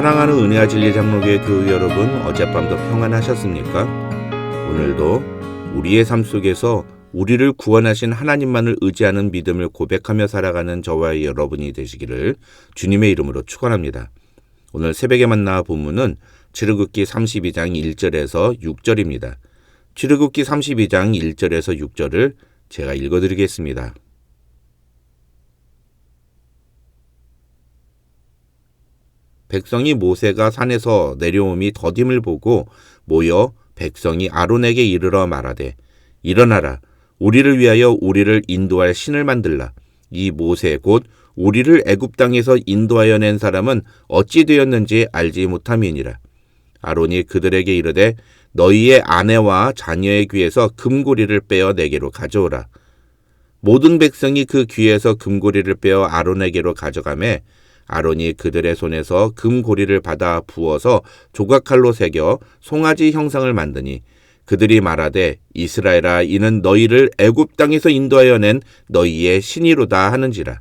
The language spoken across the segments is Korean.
사랑하는 은혜와 진리 장로교회 교우 여러분, 어젯밤도 평안하셨습니까? 오늘도 우리의 삶 속에서 우리를 구원하신 하나님만을 의지하는 믿음을 고백하며 살아가는 저와 여러분이 되시기를 주님의 이름으로 축원합니다. 오늘 새벽에 만나 본문은 출애굽기 32장 1절에서 6절입니다. 출애굽기 32장 1절에서 6절을 제가 읽어드리겠습니다. 백성이 모세가 산에서 내려옴이 더딤을 보고 모여 백성이 아론에게 이르러 말하되 일어나라, 우리를 위하여 우리를 인도할 신을 만들라. 이 모세 곧 우리를 애굽 땅에서 인도하여 낸 사람은 어찌 되었는지 알지 못함이니라. 아론이 그들에게 이르되 너희의 아내와 자녀의 귀에서 금고리를 빼어 내게로 가져오라. 모든 백성이 그 귀에서 금고리를 빼어 아론에게로 가져가매 아론이 그들의 손에서 금고리를 받아 부어서 조각칼로 새겨 송아지 형상을 만드니 그들이 말하되 이스라엘아, 이는 너희를 애굽 땅에서 인도하여 낸 너희의 신이로다 하는지라.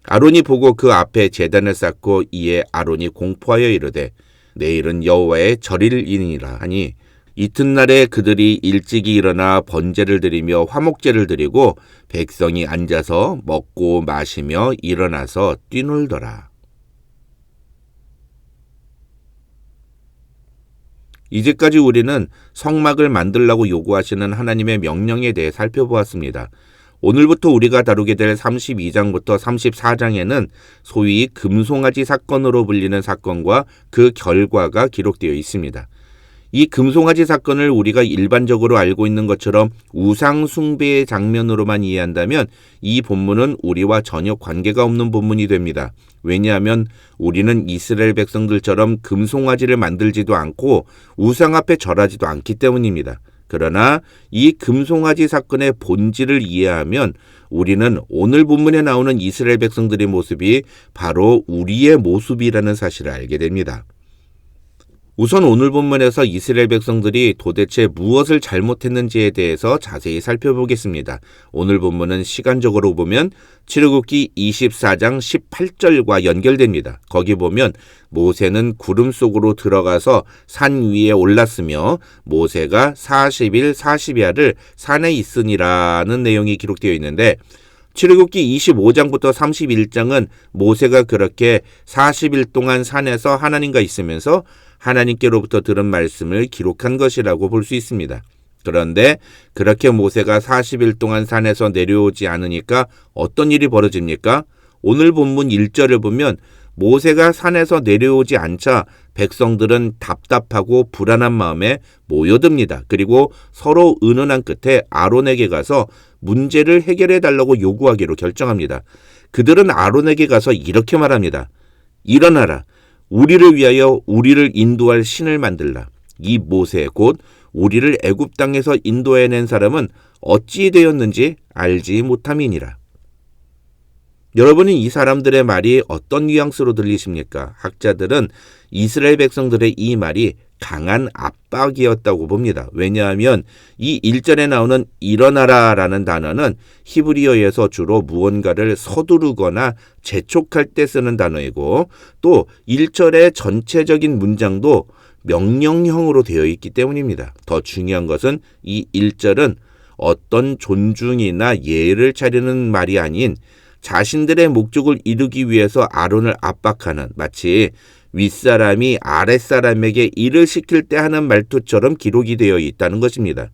아론이 보고 그 앞에 제단을 쌓고 이에 아론이 공포하여 이르되 내일은 여호와의 절일이니라 하니 이튿날에 그들이 일찍이 일어나 번제를 드리며 화목제를 드리고 백성이 앉아서 먹고 마시며 일어나서 뛰놀더라. 이제까지 우리는 성막을 만들라고 요구하시는 하나님의 명령에 대해 살펴보았습니다. 오늘부터 우리가 다루게 될 32장부터 34장에는 소위 금송아지 사건으로 불리는 사건과 그 결과가 기록되어 있습니다. 이 금송아지 사건을 우리가 일반적으로 알고 있는 것처럼 우상 숭배의 장면으로만 이해한다면 이 본문은 우리와 전혀 관계가 없는 본문이 됩니다. 왜냐하면 우리는 이스라엘 백성들처럼 금송아지를 만들지도 않고 우상 앞에 절하지도 않기 때문입니다. 그러나 이 금송아지 사건의 본질을 이해하면 우리는 오늘 본문에 나오는 이스라엘 백성들의 모습이 바로 우리의 모습이라는 사실을 알게 됩니다. 우선 오늘 본문에서 이스라엘 백성들이 도대체 무엇을 잘못했는지에 대해서 자세히 살펴보겠습니다. 오늘 본문은 시간적으로 보면 출애굽기 24장 18절과 연결됩니다. 거기 보면 모세는 구름 속으로 들어가서 산 위에 올랐으며 모세가 40일 40야를 산에 있으니라는 내용이 기록되어 있는데 출애굽기 25장부터 31장은 모세가 그렇게 40일 동안 산에서 하나님과 있으면서 하나님께로부터 들은 말씀을 기록한 것이라고 볼 수 있습니다. 그런데 그렇게 모세가 40일 동안 산에서 내려오지 않으니까 어떤 일이 벌어집니까? 오늘 본문 1절을 보면 모세가 산에서 내려오지 않자 백성들은 답답하고 불안한 마음에 모여듭니다. 그리고 서로 의논한 끝에 아론에게 가서 문제를 해결해 달라고 요구하기로 결정합니다. 그들은 아론에게 가서 이렇게 말합니다. 일어나라. 우리를 위하여 우리를 인도할 신을 만들라. 이 모세 곧 우리를 애굽 땅에서 인도해낸 사람은 어찌 되었는지 알지 못함이니라. 여러분은 이 사람들의 말이 어떤 뉘앙스로 들리십니까? 학자들은 이스라엘 백성들의 이 말이 강한 압박이었다고 봅니다. 왜냐하면 이 1절에 나오는 일어나라라는 단어는 히브리어에서 주로 무언가를 서두르거나 재촉할 때 쓰는 단어이고 또 1절의 전체적인 문장도 명령형으로 되어 있기 때문입니다. 더 중요한 것은 이 1절은 어떤 존중이나 예를 차리는 말이 아닌 자신들의 목적을 이루기 위해서 아론을 압박하는 마치 윗사람이 아랫사람에게 일을 시킬 때 하는 말투처럼 기록이 되어 있다는 것입니다.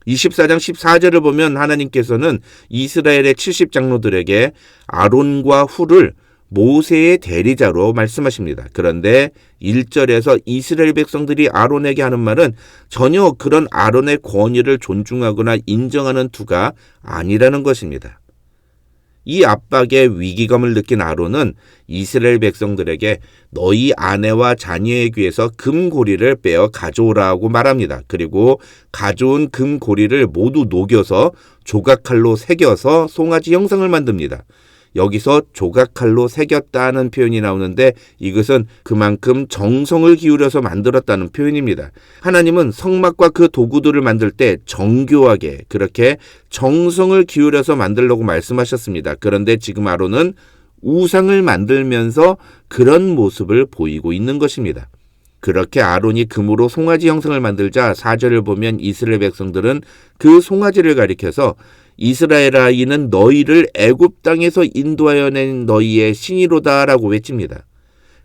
24장 14절을 보면 하나님께서는 이스라엘의 70장로들에게 아론과 훌을 모세의 대리자로 말씀하십니다. 그런데 1절에서 이스라엘 백성들이 아론에게 하는 말은 전혀 그런 아론의 권위를 존중하거나 인정하는 투가 아니라는 것입니다. 이 압박의 위기감을 느낀 아론은 이스라엘 백성들에게 너희 아내와 자녀의 귀에서 금고리를 빼어 가져오라고 말합니다. 그리고 가져온 금고리를 모두 녹여서 조각칼로 새겨서 송아지 형상을 만듭니다. 여기서 조각칼로 새겼다는 표현이 나오는데 이것은 그만큼 정성을 기울여서 만들었다는 표현입니다. 하나님은 성막과 그 도구들을 만들 때 정교하게 그렇게 정성을 기울여서 만들려고 말씀하셨습니다. 그런데 지금 아론은 우상을 만들면서 그런 모습을 보이고 있는 것입니다. 그렇게 아론이 금으로 송아지 형상을 만들자 4절을 보면 이스라엘 백성들은 그 송아지를 가리켜서 이스라엘아 이는 너희를 애굽 땅에서 인도하여 낸 너희의 신이로다 라고 외칩니다.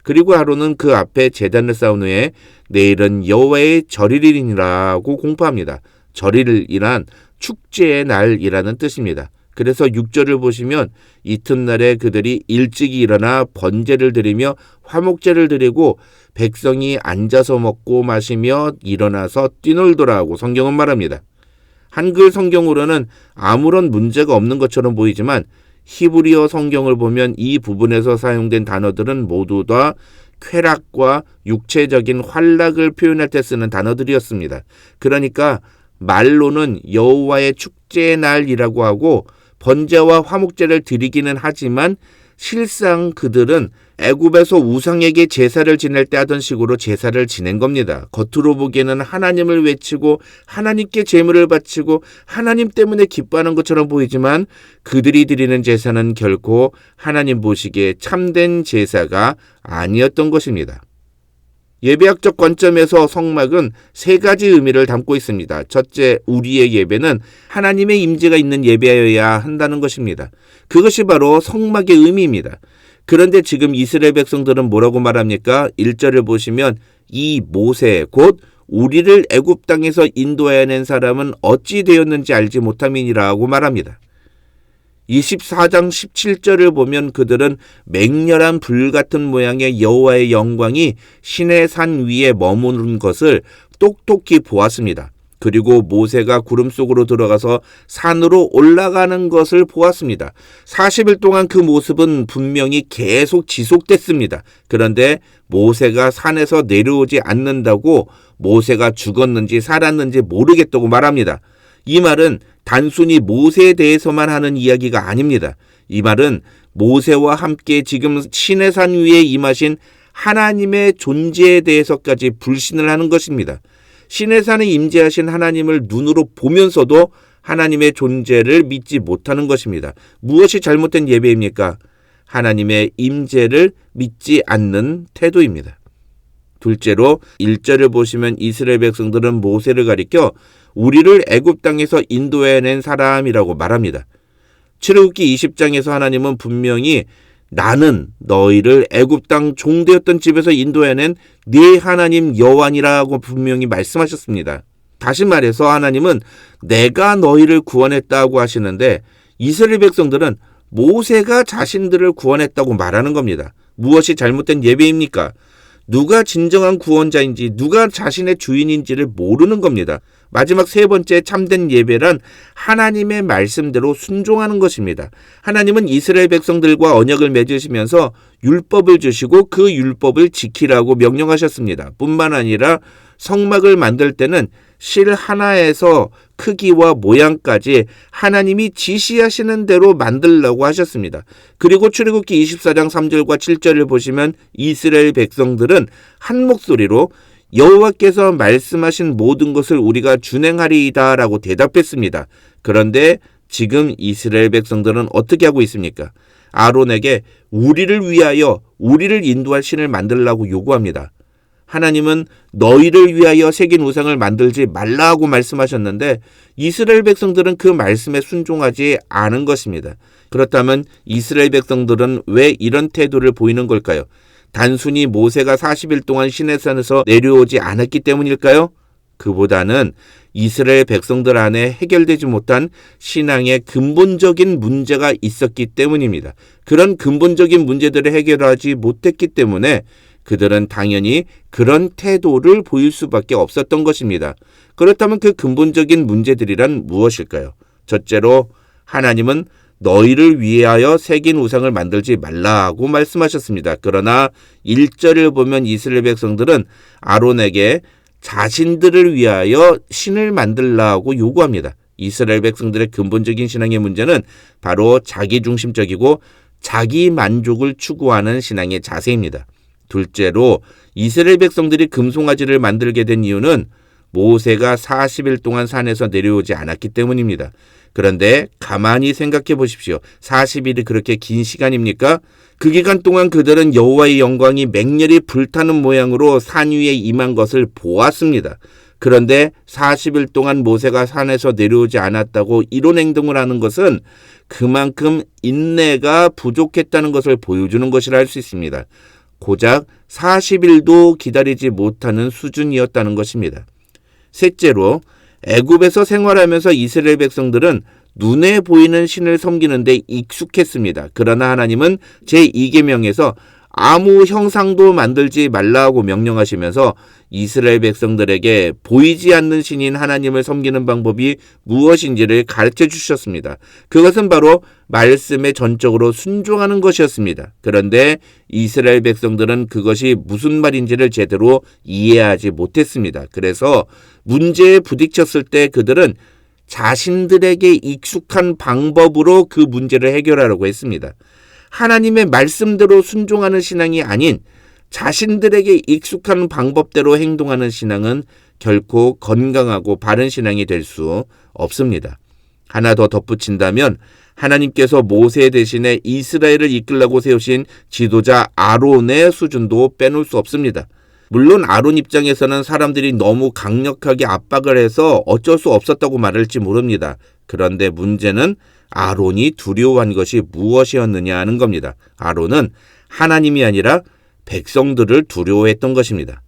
그리고 아론은 그 앞에 제단을 쌓은 후에 내일은 여호와의 절일이라고 공포합니다. 절일이란 축제의 날이라는 뜻입니다. 그래서 6절을 보시면 이튿날에 그들이 일찍이 일어나 번제를 드리며 화목제를 드리고 백성이 앉아서 먹고 마시며 일어나서 뛰놀더라고 성경은 말합니다. 한글 성경으로는 아무런 문제가 없는 것처럼 보이지만 히브리어 성경을 보면 이 부분에서 사용된 단어들은 모두 다 쾌락과 육체적인 활락을 표현할 때 쓰는 단어들이었습니다. 그러니까 말로는 여호와의 축제의 날이라고 하고 번제와 화목제를 드리기는 하지만 실상 그들은 애굽에서 우상에게 제사를 지낼 때 하던 식으로 제사를 지낸 겁니다. 겉으로 보기에는 하나님을 외치고 하나님께 제물을 바치고 하나님 때문에 기뻐하는 것처럼 보이지만 그들이 드리는 제사는 결코 하나님 보시기에 참된 제사가 아니었던 것입니다. 예배학적 관점에서 성막은 세 가지 의미를 담고 있습니다. 첫째, 우리의 예배는 하나님의 임재가 있는 예배여야 한다는 것입니다. 그것이 바로 성막의 의미입니다. 그런데 지금 이스라엘 백성들은 뭐라고 말합니까? 1절을 보시면 이 모세 곧 우리를 애굽 땅에서 인도해낸 사람은 어찌 되었는지 알지 못함이니라고 말합니다. 24장 17절을 보면 그들은 맹렬한 불같은 모양의 여호와의 영광이 신의 산 위에 머무는 것을 똑똑히 보았습니다. 그리고 모세가 구름 속으로 들어가서 산으로 올라가는 것을 보았습니다. 40일 동안 그 모습은 분명히 계속 지속됐습니다. 그런데 모세가 산에서 내려오지 않는다고 모세가 죽었는지 살았는지 모르겠다고 말합니다. 이 말은 단순히 모세에 대해서만 하는 이야기가 아닙니다. 이 말은 모세와 함께 지금 신의 산 위에 임하신 하나님의 존재에 대해서까지 불신을 하는 것입니다. 신의 산에 임재하신 하나님을 눈으로 보면서도 하나님의 존재를 믿지 못하는 것입니다. 무엇이 잘못된 예배입니까? 하나님의 임재를 믿지 않는 태도입니다. 둘째로 1절을 보시면 이스라엘 백성들은 모세를 가리켜 우리를 애굽 땅에서 인도해낸 사람이라고 말합니다. 출애굽기 20장에서 하나님은 분명히 나는 너희를 애굽 땅 종되었던 집에서 인도해낸 네 하나님 여호와니라고 분명히 말씀하셨습니다. 다시 말해서 하나님은 내가 너희를 구원했다고 하시는데 이스라엘 백성들은 모세가 자신들을 구원했다고 말하는 겁니다. 무엇이 잘못된 예배입니까? 누가 진정한 구원자인지 누가 자신의 주인인지를 모르는 겁니다. 마지막 세 번째 참된 예배란 하나님의 말씀대로 순종하는 것입니다. 하나님은 이스라엘 백성들과 언약을 맺으시면서 율법을 주시고 그 율법을 지키라고 명령하셨습니다. 뿐만 아니라 성막을 만들 때는 실 하나에서 크기와 모양까지 하나님이 지시하시는 대로 만들라고 하셨습니다. 그리고 출애굽기 24장 3절과 7절을 보시면 이스라엘 백성들은 한 목소리로 여호와께서 말씀하신 모든 것을 우리가 준행하리이다 라고 대답했습니다. 그런데 지금 이스라엘 백성들은 어떻게 하고 있습니까? 아론에게 우리를 위하여 우리를 인도할 신을 만들라고 요구합니다. 하나님은 너희를 위하여 새긴 우상을 만들지 말라고 말씀하셨는데 이스라엘 백성들은 그 말씀에 순종하지 않은 것입니다. 그렇다면 이스라엘 백성들은 왜 이런 태도를 보이는 걸까요? 단순히 모세가 40일 동안 시내산에서 내려오지 않았기 때문일까요? 그보다는 이스라엘 백성들 안에 해결되지 못한 신앙의 근본적인 문제가 있었기 때문입니다. 그런 근본적인 문제들을 해결하지 못했기 때문에 그들은 당연히 그런 태도를 보일 수밖에 없었던 것입니다. 그렇다면 그 근본적인 문제들이란 무엇일까요? 첫째로 하나님은 너희를 위하여 새긴 우상을 만들지 말라고 말씀하셨습니다. 그러나 1절을 보면 이스라엘 백성들은 아론에게 자신들을 위하여 신을 만들라고 요구합니다. 이스라엘 백성들의 근본적인 신앙의 문제는 바로 자기중심적이고 자기 만족을 추구하는 신앙의 자세입니다. 둘째로 이스라엘 백성들이 금송아지를 만들게 된 이유는 모세가 40일 동안 산에서 내려오지 않았기 때문입니다. 그런데 가만히 생각해 보십시오. 40일이 그렇게 긴 시간입니까? 그 기간 동안 그들은 여호와의 영광이 맹렬히 불타는 모양으로 산 위에 임한 것을 보았습니다. 그런데 40일 동안 모세가 산에서 내려오지 않았다고 이런 행동을 하는 것은 그만큼 인내가 부족했다는 것을 보여주는 것이라 할 수 있습니다. 고작 40일도 기다리지 못하는 수준이었다는 것입니다. 셋째로, 애굽에서 생활하면서 이스라엘 백성들은 눈에 보이는 신을 섬기는 데 익숙했습니다. 그러나 하나님은 제2계명에서 아무 형상도 만들지 말라고 명령하시면서 이스라엘 백성들에게 보이지 않는 신인 하나님을 섬기는 방법이 무엇인지를 가르쳐 주셨습니다. 그것은 바로 말씀에 전적으로 순종하는 것이었습니다. 그런데 이스라엘 백성들은 그것이 무슨 말인지를 제대로 이해하지 못했습니다. 그래서 문제에 부딪혔을 때 그들은 자신들에게 익숙한 방법으로 그 문제를 해결하려고 했습니다. 하나님의 말씀대로 순종하는 신앙이 아닌 자신들에게 익숙한 방법대로 행동하는 신앙은 결코 건강하고 바른 신앙이 될 수 없습니다. 하나 더 덧붙인다면 하나님께서 모세 대신에 이스라엘을 이끌라고 세우신 지도자 아론의 수준도 빼놓을 수 없습니다. 물론 아론 입장에서는 사람들이 너무 강력하게 압박을 해서 어쩔 수 없었다고 말할지 모릅니다. 그런데 문제는 아론이 두려워한 것이 무엇이었느냐 하는 겁니다. 아론은 하나님이 아니라 백성들을 두려워했던 것입니다.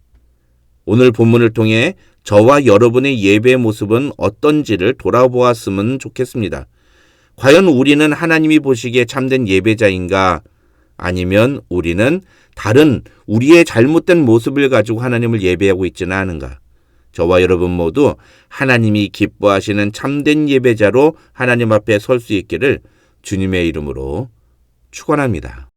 오늘 본문을 통해 저와 여러분의 예배의 모습은 어떤지를 돌아보았으면 좋겠습니다. 과연 우리는 하나님이 보시기에 참된 예배자인가? 아니면 우리는 다른 우리의 잘못된 모습을 가지고 하나님을 예배하고 있지는 않은가? 저와 여러분 모두 하나님이 기뻐하시는 참된 예배자로 하나님 앞에 설 수 있기를 주님의 이름으로 축원합니다.